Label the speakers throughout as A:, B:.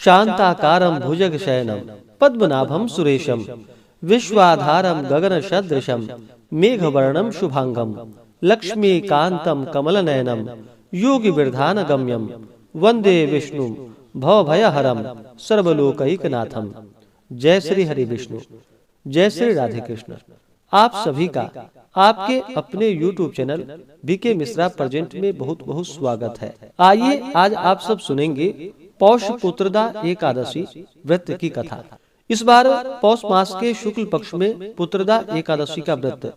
A: शांताकारं भुजगशयनं पद्मनाभं सुरेशं विश्वाधारं गगनसदृशं मेघवर्णं शुभांगं लक्ष्मीकान्तं कमलनयनं योगिविरधानगम्यं वंदे विष्णु भवभयहरं सर्वलोकैकनाथं। जय श्री हरि विष्णु, जय श्री राधे कृष्ण। आप सभी का आपके अपने YouTube channel BK Mishra present में बहुत बहुत स्वागत है। आइए आज आप सब सुनेंगे पौष पुत्रदा एकादशी व्रत की कथा। इस बार पौष मास के शुक्ल पक्ष में पुत्रदा एकादशी का व्रत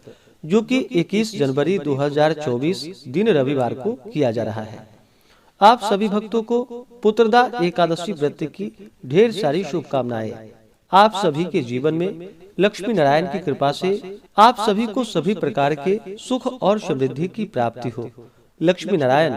A: जो कि 21 जनवरी 2024 दिन रविवार को किया जा रहा है। आप सभी भक्तों को पुत्रदा एकादशी व्रत की ढेर सारी शुभकामनाएं। आप सभी के जीवन में लक्ष्मी नारायण की कृपा से आप सभी को सभी प्रकार के सुख और समृद्धि की प्राप्ति हो। लक्ष्मी नारायण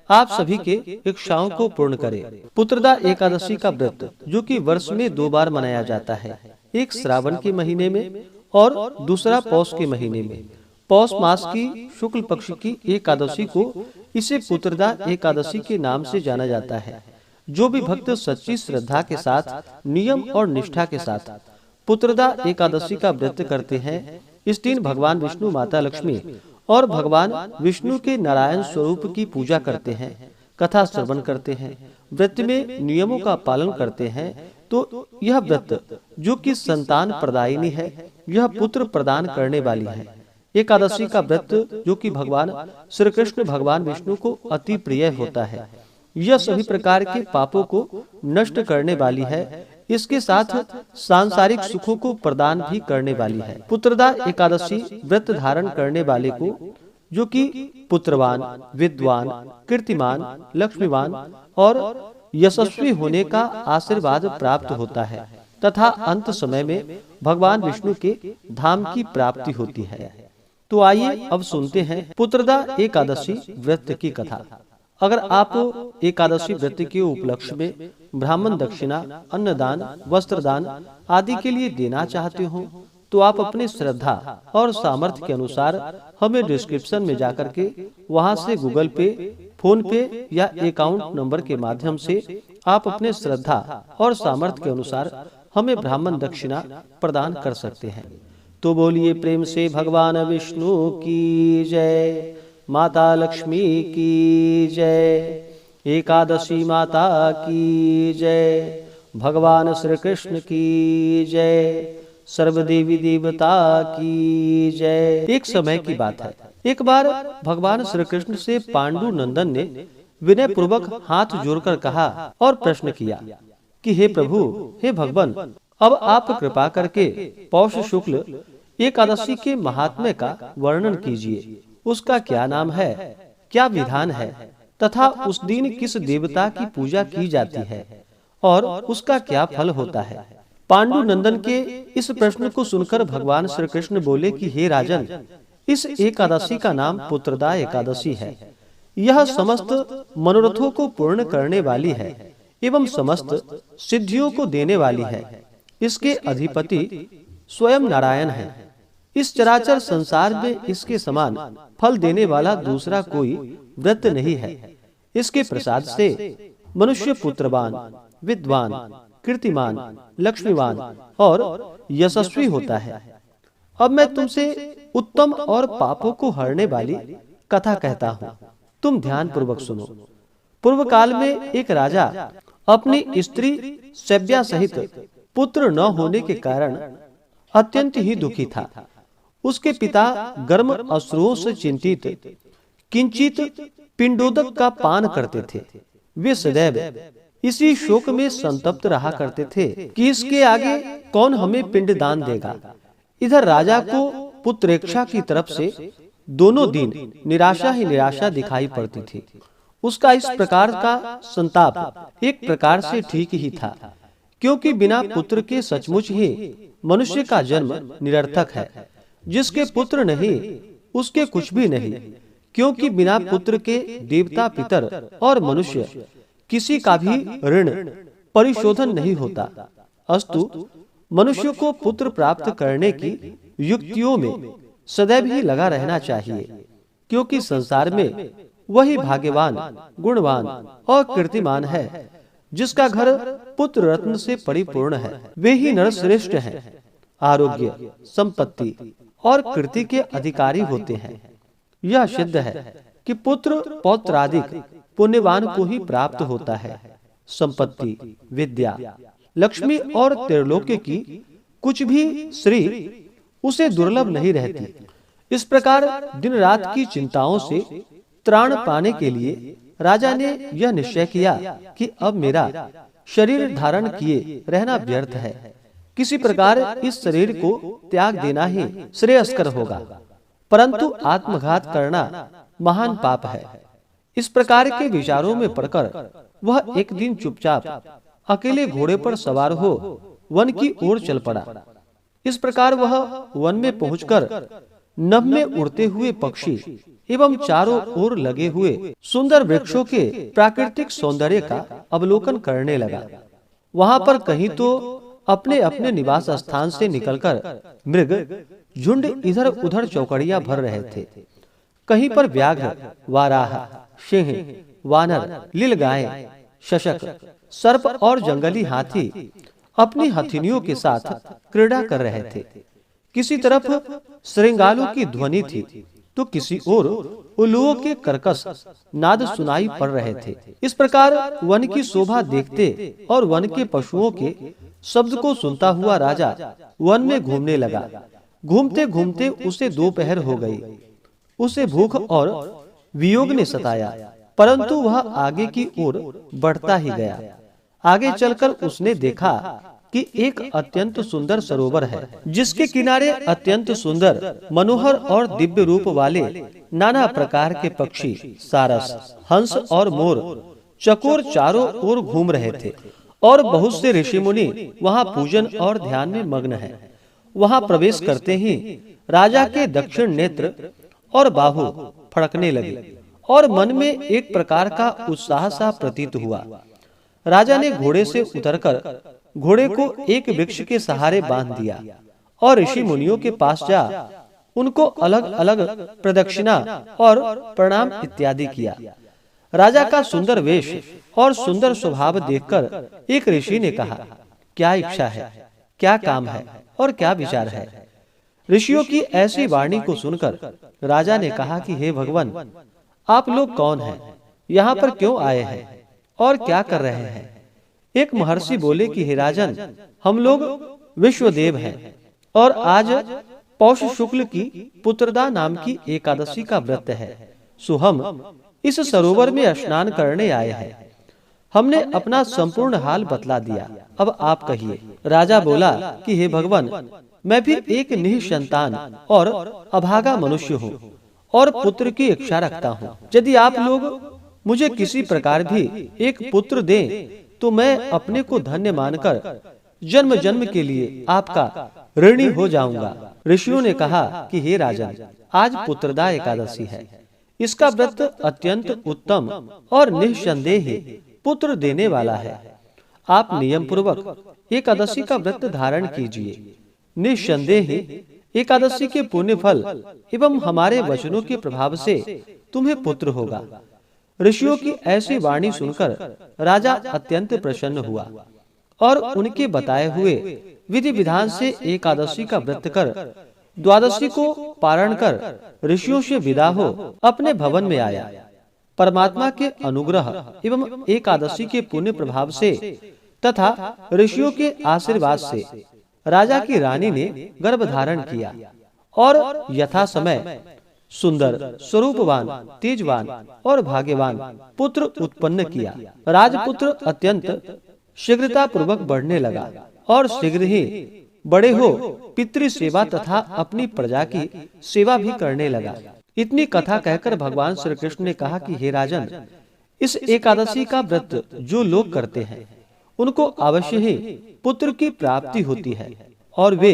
A: आप सभी के इच्छाओं को पूर्ण करे। पुत्रदा एकादशी का व्रत जो कि वर्ष में 2 बार मनाया जाता है, एक श्रावण के महीने में और दूसरा पौष के महीने में। पौष मास की शुक्ल पक्ष की एकादशी को इसे पुत्रदा एकादशी के नाम से जाना जाता है। जो भी भक्त सच्ची श्रद्धा के साथ, नियम और निष्ठा के साथ पुत्रदा एकादशी का व्रत करते हैं, इस दिन भगवान विष्णु, माता लक्ष्मी और भगवान विष्णु के नारायण स्वरूप की पूजा करते हैं, कथा श्रवण करते हैं, व्रत में नियमों का पालन करते हैं, तो यह व्रत जो कि संतान प्रदायिनी है, यह पुत्र प्रदान करने वाली है। एकादशी का व्रत जो कि भगवान श्री कृष्ण भगवान विष्णु को अति प्रिय होता है, यह सभी प्रकार के पापों को नष्ट करने वाली है, इसके साथ सांसारिक सुखों को प्रदान भी करने वाली है। पुत्रदा एकादशी व्रत धारण करने वाले को जो कि पुत्रवान, विद्वान, कीर्तिमान, लक्ष्मीवान और यशस्वी होने का आशीर्वाद प्राप्त होता है तथा अंत समय में भगवान विष्णु के धाम की प्राप्ति होती है। तो आइए अब सुनते हैं पुत्रदा एकादशी व्रत की कथा। अगर आप एकादशी व्रत के उपलक्ष्य में ब्राह्मण दक्षिणा, अन्नदान, वस्त्रदान आदि के लिए देना चाहते हो तो आप अपनी श्रद्धा और सामर्थ्य के अनुसार हमें डिस्क्रिप्शन में जाकर के वहां से गूगल पे, फोन पे या अकाउंट नंबर के माध्यम से आप अपने श्रद्धा और सामर्थ्य के अनुसार हमें ब्राह्मण दक्षिणा प्रदान कर सकते हैं। तो बोलिए प्रेम से भगवान विष्णु की जय, माता लक्ष्मी की जय, एकादशी माता की जय, भगवान श्री कृष्ण की जय, सर्वदेवी देवता की जय। एक समय की बात है, एक बार भगवान श्री कृष्ण से पांडु नंदन ने विनय पूर्वक हाथ जोड़कर कहा और प्रश्न किया कि हे प्रभु, हे भगवान, अब आप कृपा करके पौष शुक्ल एकादशी के महात्म्य का वर्णन कीजिए। उसका क्या नाम है, क्या विधान है तथा उस दिन किस देवता की पूजा की जाती है और उसका क्या फल होता है। पांडु नंदन के इस प्रश्न को सुनकर भगवान श्री कृष्ण बोले कि हे राजन, इस एकादशी का नाम पुत्रदा एकादशी है। यह समस्त मनोरथों को पूर्ण करने वाली है एवं समस्त सिद्धियों को देने वाली है। इसके अधिपति स्वयं नारायण है। इस चराचर संसार में इसके समान फल देने वाला दूसरा कोई व्रत नहीं है। इसके प्रसाद से मनुष्य पुत्रवान, विद्वान, कीर्तिमान, लक्ष्मीवान और यशस्वी होता है। अब मैं तुमसे उत्तम और पापों को हरने वाली कथा कहता हूँ, तुम ध्यान पूर्वक सुनो। पूर्व काल में एक राजा अपनी स्त्री शैब्या सहित पुत्र न होने के कारण अत्यंत ही दुखी था। उसके पिता गर्म अश्रुओं से चिंतित किंचित पिंडोदक का पान करते थे। वे सदैव इसी शोक में संतप्त रहा करते थे कि इसके आगे कौन हमें पिंड दान देगा। इधर राजा को पुत्रेक्षा की तरफ से दोनों दिन निराशा ही निराशा दिखाई पड़ती थी। उसका इस प्रकार का संताप एक प्रकार से ठीक ही था, क्योंकि बिना पुत्र के सचमुच ही मनुष्य का जन्म निरर्थक है। जिसके पुत्र नहीं उसके कुछ भी नहीं, क्योंकि बिना पुत्र के देवता, पितर और मनुष्य किसी का भी ऋण परिशोधन नहीं होता। अस्तु मनुष्य को पुत्र प्राप्त करने की युक्तियों में सदैव ही लगा रहना चाहिए, क्योंकि संसार में वही भाग्यवान, गुणवान और कीर्तिमान है जिसका घर पुत्र रत्न से परिपूर्ण है। वे ही नर श्रेष्ठ हैं, आरोग्य, संपत्ति और कीर्ति के अधिकारी होते हैं। यह सिद्ध है कि पुत्र पौत्रादिक पुण्यवान को ही प्राप्त होता है। संपत्ति, विद्या, लक्ष्मी और त्रिलोक्य की कुछ भी श्री उसे दुर्लभ नहीं रहती। इस प्रकार दिन रात की चिंताओं से त्राण पाने के लिए राजा ने यह निश्चय किया कि अब मेरा शरीर धारण किए रहना व्यर्थ है। किसी प्रकार इस शरीर को त्याग देना ही श्रेयस्कर होगा, परंतु आत्मघात करना महान पाप है। इस प्रकार के विचारों में पड़कर वह एक दिन चुपचाप अकेले घोड़े पर सवार हो वन की ओर चल पड़ा। इस प्रकार वह वन में पहुंचकर नभ में उड़ते हुए पक्षी एवं चारों ओर लगे हुए सुंदर वृक्षों के प्राकृतिक सौंदर्य का अवलोकन करने लगा। वहां पर कहीं तो अपने अपने निवास स्थान से निकलकर मृग झुंड इधर उधर चौकड़ियां भर रहे थे। कहीं पर व्याघ्र, वाराह, सिंह, वानर, लीलगाय, शशक, सर्प और जंगली हाथी अपनी हथिनियों के साथ क्रीड़ा कर रहे थे। किसी तरफ श्रृंगालों की ध्वनि थी तो किसी ओर उल्लुओं के कर्कश नाद सुनाई पड़ रहे थे। इस प्रकार वन की शोभा देखते और वन के पशुओं के शब्द को सुनता हुआ राजा वन में घूमने लगा। घूमते घूमते उसे दोपहर हो गई। उसे भूख और वियोग ने सताया, परंतु वह आगे की ओर बढ़ता ही गया। आगे चलकर उसने देखा कि एक अत्यंत सुंदर सरोवर है, जिसके किनारे अत्यंत सुंदर, मनोहर और दिव्य रूप वाले नाना प्रकार के पक्षी, सारस, हंस और मोर चकोर चारों ओर घूम रहे थे। और बहुत से ऋषि मुनि वहां पूजन और ध्यान में मग्न हैं। वहां प्रवेश करते ही राजा के दक्षिण नेत्र और बाहु फड़कने लगे और मन में एक प्रकार का उत्साह सा प्रतीत हुआ। राजा ने घोड़े से उतरकर घोड़े को एक वृक्ष के सहारे बांध दिया और ऋषि मुनियों के पास जा उनको अलग अलग प्रदक्षिणा और प्रणाम इत्यादि किया। राजा का सुंदर वेश और सुंदर स्वभाव देखकर एक ऋषि ने कहा, क्या इच्छा है, क्या काम है और क्या विचार है? ऋषियों की ऐसी वाणी को सुनकर राजा ने कहा कि हे भगवान, आप लोग कौन हैं? यहाँ पर क्यों आए हैं और क्या कर रहे हैं? एक महर्षि बोले कि हे राजन, हम लोग विश्वदेव हैं और आज पौष शुक्ल की पुत्रदा नाम की एकादशी का व्रत है, सो हम इस सरोवर में स्नान करने आए हैं। हमने अपना संपूर्ण हाल बतला दिया, अब आप कहिए। राजा बोला कि हे भगवान, मैं भी एक निःसंतान और अभागा मनुष्य हूँ और पुत्र की इच्छा रखता हूँ। यदि आप लोग मुझे किसी प्रकार भी एक पुत्र दें तो मैं अपने को धन्य मानकर जन्म जन्म के लिए आपका ऋणी हो जाऊंगा। ऋषियों ने कहा कि हे राजन, आज पुत्रदा एकादशी है। इसका व्रत अत्यंत उत्तम और निःसंदेह पुत्र देने वाला है। आप नियम पूर्वक एकादशी का व्रत धारण कीजिए। निःसंदेह एकादशी के पुण्य फल एवं हमारे वचनों के प्रभाव से तुम्हें पुत्र होगा। ऋषियों की ऐसी वाणी सुनकर राजा अत्यंत प्रसन्न हुआ और उनके बताए हुए विधि विधान से एकादशी का व्रत कर द्वादशी को पारण कर ऋषियों से विदा हो अपने भवन में आया। परमात्मा के अनुग्रह एवं एकादशी के पुण्य प्रभाव से तथा ऋषियों के आशीर्वाद से राजा की रानी ने गर्भ धारण किया और यथा समय सुंदर, स्वरूपवान, तेजवान और भाग्यवान पुत्र उत्पन्न किया। राजपुत्र अत्यंत शीघ्रता पूर्वक बढ़ने लगा और शीघ्र ही बड़े हो पितृ सेवा तथा अपनी प्रजा की सेवा भी करने लगा। इतनी कथा कहकर भगवान श्री कृष्ण ने कहा कि हे राजन, इस एकादशी का व्रत जो लोग करते हैं उनको अवश्य ही पुत्र की प्राप्ति होती है और वे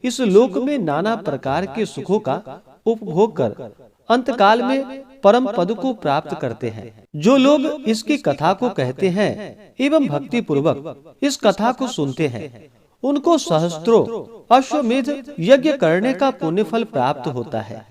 A: इस लोक में नाना प्रकार के सुखों का उपभोग कर अंतकाल में परम पद को प्राप्त करते हैं। जो लोग इसकी कथा को कहते हैं एवं भक्ति पूर्वक इस कथा को सुनते हैं, उनको सहस्त्रों अश्वमेध यज्ञ करने का पुण्य फल प्राप्त होता है।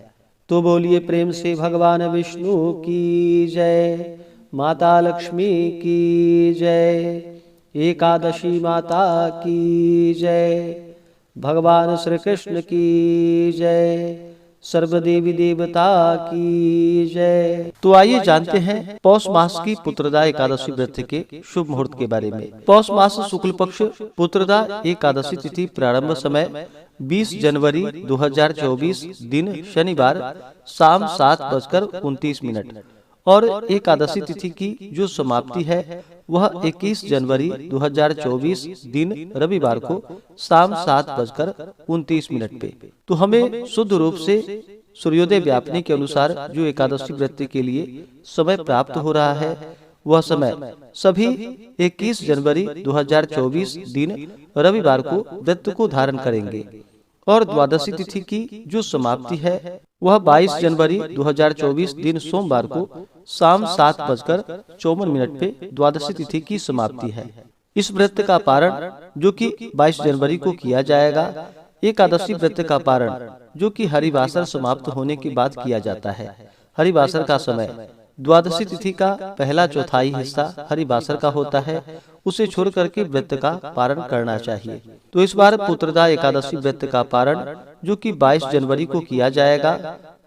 A: तो बोलिए प्रेम से भगवान विष्णु की जय, माता लक्ष्मी की जय। एकादशी माता की जय। भगवान श्री कृष्ण की जय। सर्वदेवी देवता की जय। तो आइए जानते हैं पौष मास की पुत्रदा एकादशी व्रत के शुभ मुहूर्त के बारे में। पौष मास शुक्ल पक्ष पुत्रदा एकादशी तिथि प्रारंभ समय 20 जनवरी 2024 दिन शनिवार शाम 7:29 और एकादशी तिथि की जो समाप्ति है वह 21 जनवरी 2024 दिन रविवार को शाम 7:29 पे। तो हमें शुद्ध रूप से सूर्योदय व्यापनी के अनुसार जो एकादशी व्रत के लिए समय प्राप्त हो रहा है वह समय सभी 21 जनवरी 2024 दिन रविवार को व्रत को धारण करेंगे और द्वादशी तिथि की जो समाप्ति है वह 22 जनवरी 2024 दिन सोमवार को शाम 7:54 पे द्वादशी तिथि की समाप्ति है। इस व्रत का पारण जो कि 22 जनवरी को किया जाएगा। एकादशी व्रत का पारण जो कि हरिवासर समाप्त होने के बाद किया जाता है। हरिवासर का समय द्वादशी तिथि का पहला चौथाई हिस्सा हरिवासर का होता है, उसे छोड़ करके व्रत का पारण करना चाहिए। तो इस बार पुत्रदा एकादशी व्रत का पारण जो कि 22 जनवरी को किया जाएगा।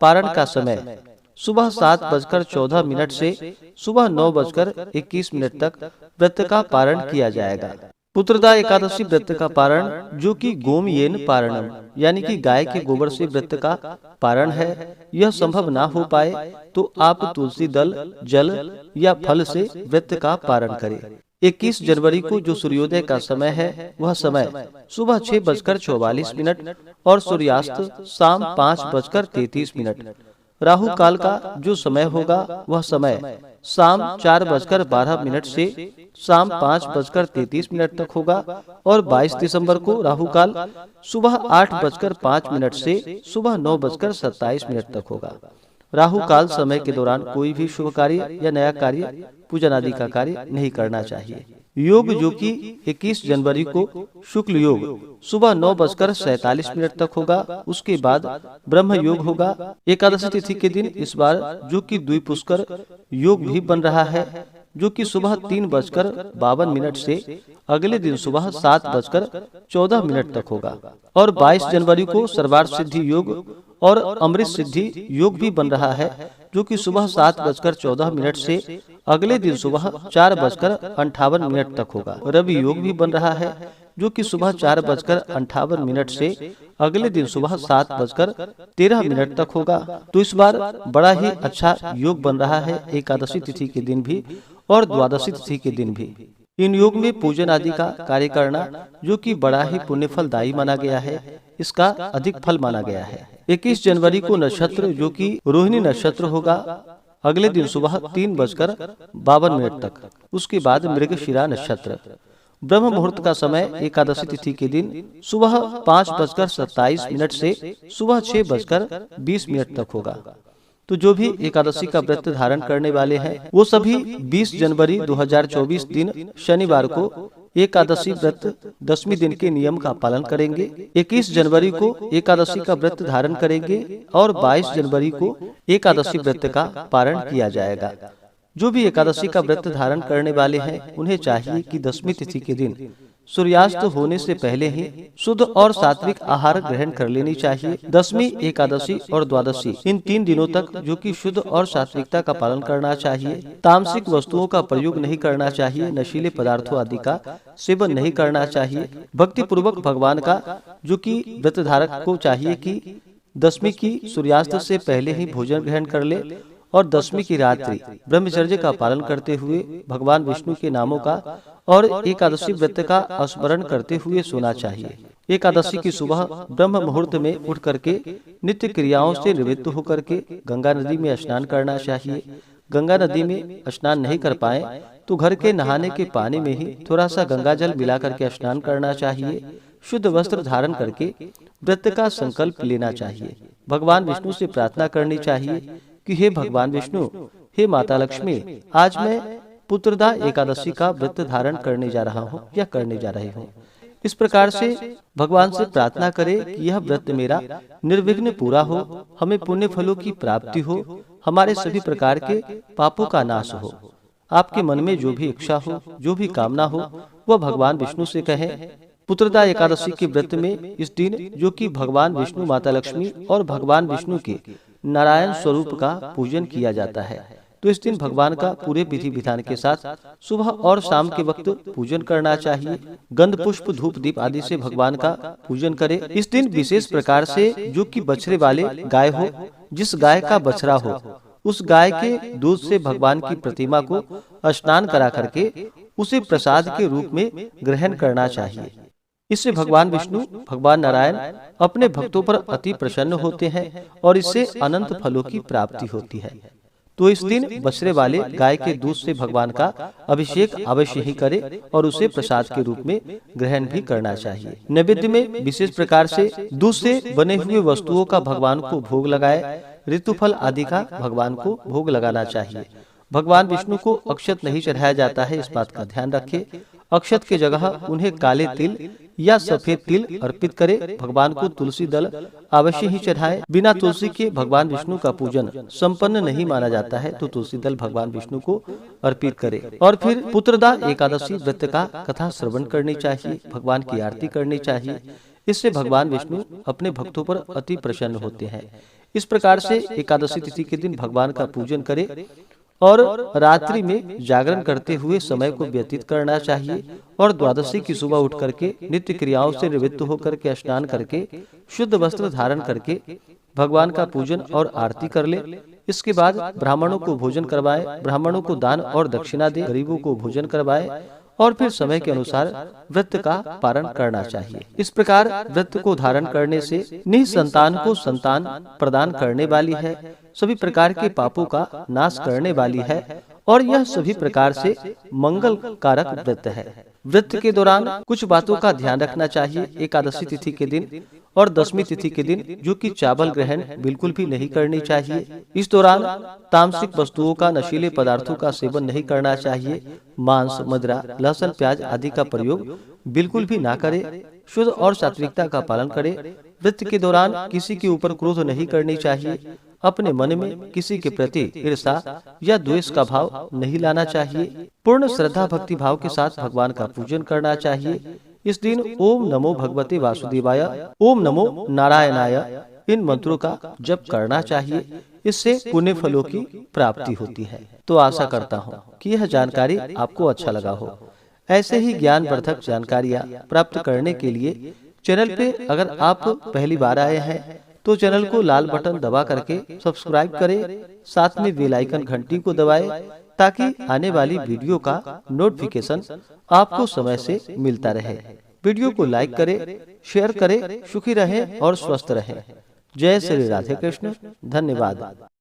A: पारण का समय सुबह 7:14 से सुबह 9:21 तक व्रत का पारण किया जाएगा। पुत्रदा एकादशी व्रत का पारण जो कि गोमयेन पारणम यानी कि गाय के गोबर से व्रत का पारण है। यह संभव ना हो पाए तो आप तुलसी दल, जल या फल से व्रत का पारण करें। 21 जनवरी को जो सूर्योदय का समय है वह समय सुबह 6:44 और सूर्यास्त शाम 5:33। राहु काल का जो समय होगा वह समय शाम 4:12 से शाम 5:33 तक होगा और 22 दिसंबर को राहु काल सुबह 8:05 से सुबह 9:27 तक होगा। राहु काल समय के दौरान कोई भी शुभ कार्य या नया कार्य, पूजन आदि का कार्य नहीं करना चाहिए। योग जो कि 21 जनवरी को शुक्ल योग सुबह 9:47 तक होगा। उसके बाद ब्रह्म योग होगा। एकादशी तिथि के दिन इस बार जो कि द्विपुष्कर योग भी बन रहा है जो कि सुबह 3:52 से अगले दिन सुबह 7:14 तक होगा और 22 जनवरी को सर्वार्थ सिद्धि योग और अमृत सिद्धि योग भी बन रहा है जो कि सुबह 7:14 से अगले दिन सुबह 4:58 तक होगा। रवि योग भी बन रहा है जो कि सुबह 4:58 से अगले दिन सुबह 7:13 तक होगा। तो इस बार बड़ा ही अच्छा योग बन रहा है एकादशी तिथि के दिन भी और द्वादशी तिथि के दिन भी। इन योग में पूजन आदि का कार्य करना जो कि बड़ा ही पुण्य फलदायी माना गया है, इसका अधिक फल माना गया है। 21 जनवरी को नक्षत्र जो कि रोहिणी नक्षत्र होगा अगले दिन सुबह 3:52 तक। उसके बाद मृगशिरा नक्षत्र। ब्रह्म मुहूर्त का समय एकादशी तिथि के दिन सुबह 5:27 से सुबह 6:20 तक होगा। तो जो भी एकादशी का व्रत धारण करने वाले हैं वो सभी 20 जनवरी 2024 दिन शनिवार को एकादशी व्रत 10वें दिन के नियम का पालन करेंगे। 21 जनवरी को एकादशी का व्रत धारण करेंगे और 22 जनवरी को एकादशी व्रत का पारण किया जाएगा। जो भी एकादशी का व्रत धारण करने वाले हैं उन्हें चाहिए कि 10वीं तिथि के दिन सूर्यास्त होने से पहले ही शुद्ध और सात्विक आहार ग्रहण कर लेनी चाहिए। 10वीं एकादशी और द्वादशी इन 3 दिनों तक जो कि शुद्ध और सात्विकता का पालन करना चाहिए। तामसिक वस्तुओं का प्रयोग नहीं करना चाहिए। नशीले पदार्थों आदि का सेवन नहीं करना चाहिए। भक्ति पूर्वक भगवान का जो कि व्रत धारक को चाहिए कि 10वीं की सूर्यास्त से पहले ही भोजन ग्रहण कर ले और 10वीं की रात्रि ब्रह्मचर्य का पालन करते हुए भगवान विष्णु के नामों का और एकादशी व्रत का स्मरण करते हुए सोना चाहिए। एकादशी की सुबह ब्रह्म मुहूर्त में उठ करके नित्य क्रियाओं से निवृत्त होकर के गंगा नदी में स्नान करना चाहिए। गंगा नदी में स्नान नहीं कर पाए तो घर के नहाने के पानी में ही थोड़ा सा गंगा जल मिला करके स्नान करना चाहिए। शुद्ध वस्त्र धारण करके व्रत का संकल्प लेना चाहिए। भगवान विष्णु से प्रार्थना करनी चाहिए कि हे भगवान विष्णु, हे माता लक्ष्मी, आज मैं पुत्रदा एकादशी का व्रत धारण करने जा रहा हूँ या करने जा रही हूँ। इस प्रकार से भगवान से प्रार्थना करें कि यह व्रत मेरा निर्विघ्न पूरा हो, हमें पुण्य फलों की प्राप्ति हो, हमारे सभी प्रकार के पापों का नाश हो। आपके मन में जो भी इच्छा हो, जो भी कामना हो, वह भगवान विष्णु से कहें। पुत्रदा एकादशी के व्रत में इस दिन, जो कि भगवान विष्णु, माता लक्ष्मी और भगवान विष्णु के नारायण स्वरूप का पूजन किया जाता है, तो इस दिन भगवान का पूरे विधि विधान के साथ सुबह और शाम के वक्त पूजन करना चाहिए। गंध पुष्प धूप दीप आदि से भगवान का पूजन करें। इस दिन विशेष प्रकार से, जो कि बछड़े वाले गाय हो, जिस गाय का बछड़ा हो, उस गाय के दूध से भगवान की प्रतिमा को स्नान करा करके उसे प्रसाद के रूप में ग्रहण करना चाहिए। इससे भगवान विष्णु, भगवान नारायण अपने भक्तों पर अति प्रसन्न होते हैं और इससे अनंत फलों की प्राप्ति होती है। तो इस दिन बछड़े वाले गाय के दूध से भगवान का अभिषेक अवश्य ही करे और उसे प्रसाद के रूप में ग्रहण भी करना चाहिए। नैवेद्य में विशेष प्रकार से दूध से बने हुए वस्तुओं का भगवान को भोग लगाए। ऋतुफल आदि का भगवान को भोग लगाना चाहिए। भगवान विष्णु को अक्षत नहीं चढ़ाया जाता है, इस बात का ध्यान रखें। अक्षत के जगह उन्हें काले तिल या सफेद तिल अर्पित करे। भगवान को तुलसी दल अवश्य ही चढ़ाए। बिना तुलसी के भगवान विष्णु का पूजन संपन्न नहीं माना जाता है, तो तुलसी दल भगवान विष्णु को अर्पित करे। और फिर पुत्रदा एकादशी व्रत का कथा श्रवण करनी चाहिए, भगवान की आरती करनी चाहिए। इससे भगवान विष्णु अपने भक्तों पर अति प्रसन्न होते हैं। इस प्रकार से एकादशी तिथि के दिन भगवान का पूजन करे और रात्रि में जागरण करते हुए समय को व्यतीत करना चाहिए। और द्वादशी की सुबह उठ करके नित्य क्रियाओं से निवृत्त होकर के स्नान करके शुद्ध वस्त्र धारण करके भगवान का पूजन और आरती कर ले। इसके बाद ब्राह्मणों को भोजन करवाए, ब्राह्मणों को दान और दक्षिणा दे, गरीबों को भोजन करवाए और फिर समय के अनुसार व्रत का पारण करना चाहिए। इस प्रकार व्रत को धारण करने से निसंतान को संतान प्रदान करने वाली है, सभी प्रकार के पापों का नाश करने वाली है और यह सभी प्रकार से मंगल कारक व्रत है। व्रत के दौरान कुछ बातों का ध्यान रखना चाहिए। एकादशी तिथि के दिन और दशमी तिथि के दिन, जो कि चावल ग्रहण बिल्कुल भी नहीं करनी चाहिए। इस दौरान तामसिक वस्तुओं का, नशीले पदार्थों का सेवन नहीं करना चाहिए। मांस, मदिरा, लहसुन, प्याज आदि का प्रयोग बिल्कुल भी ना करे। शुद्ध और सात्विकता का पालन करे। व्रत के दौरान किसी के ऊपर क्रोध नहीं करनी चाहिए। अपने मन में किसी के प्रति ईर्ष्या या द्वेष का भाव नहीं लाना चाहिए। पूर्ण श्रद्धा भक्ति भाव के साथ भगवान का पूजन करना चाहिए। इस दिन ओम नमो भगवते वासुदेवाय, ओम नमो नारायणाय इन मंत्रों का जप करना चाहिए। इससे पुण्य फलों की प्राप्ति होती है। तो आशा करता हूँ कि यह जानकारी आपको अच्छा लगा हो। ऐसे ही ज्ञानवर्धक जानकारियाँ प्राप्त करने के लिए चैनल पे अगर आप पहली बार आए हैं तो चैनल को लाल बटन दबा करके सब्सक्राइब करें, साथ में बेल आइकन घंटी को दबाएं ताकि आने वाली वीडियो का नोटिफिकेशन आपको समय से मिलता रहे। वीडियो को लाइक करें, शेयर करें। सुखी रहें और स्वस्थ रहें। जय श्री राधे कृष्ण। धन्यवाद।